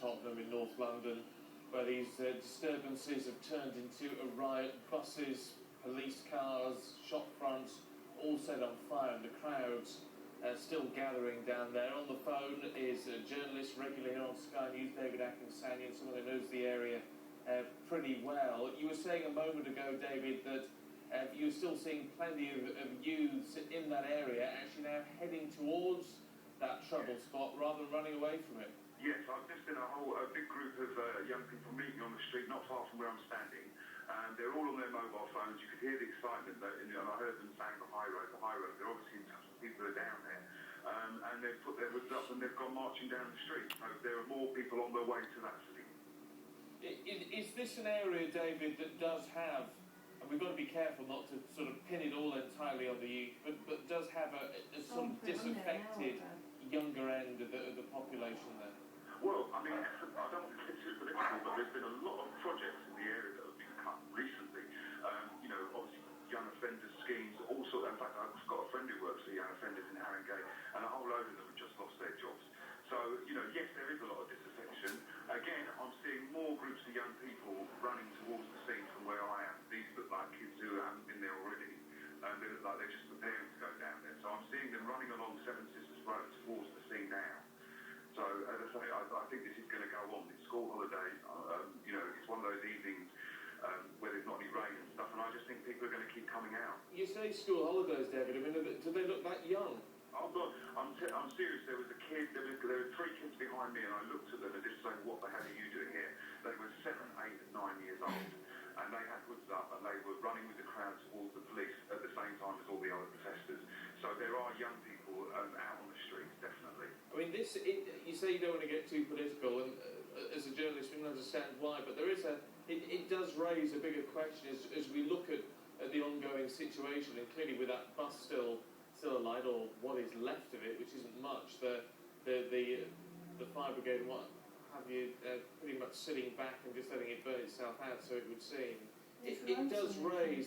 Tottenham in North London, where these disturbances have turned into a riot. Buses, police cars, shop fronts, all set on fire, and the crowds still gathering down there. On the phone is a journalist regularly here on Sky News, David Akinsanian, someone who knows the area pretty well. You were saying a moment ago, David, that you're still seeing plenty of youths in that area actually now heading towards that trouble spot rather than running away from it. Yes, I've just seen a big group of young people meeting on the street not far from where I'm standing. They're all on their mobile phones. You could hear the excitement, and I heard them saying the high road, the high road. They're obviously in touch with people who are down there. And they've put their hoods up and they've gone marching down the street. So there are more people on their way to that city. Is this an area, David, that does have, and we've got to be careful not to sort of pin it all entirely on the youth, but does have a sort of disaffected younger end of the population there? Well, I mean, I don't want to get too political, but there's been a lot of projects in the area that have been cut recently. Obviously, young offenders schemes, also. In fact, I've got a friend who works for young offenders in Harringay, and a whole load of them have just lost their jobs. So, yes, there is a lot of disaffection. Again, I'm seeing more groups of young people running towards the scene from where I am. These look like kids who haven't been there already. They look like they're just preparing to go down there. So I'm seeing them running along Seven Sisters Road towards the scene now. So, as I say, I think this is going to go on. It's school holidays. It's one of those evenings where there's not any rain and stuff, and I just think people are going to keep coming out. You say school holidays, David. I mean, do they look that young? Oh, God, I'm serious. There was a kid, there were 3 kids behind me, and I looked at them and just saying, what the hell are you doing here? They were 7, 8, and 9 years old, and they had hoods up, and they were running with the crowd towards the police at the same time as all the other protesters. So there are young people out on the streets, definitely. I mean, you say you don't want to get too political, and as a journalist we can understand why, but there is it does raise a bigger question as we look at the ongoing situation, and clearly with that bus still alight, or what is left of it, which isn't much, the fire brigade and what have you pretty much sitting back and just letting it burn itself out, so it would seem. It does raise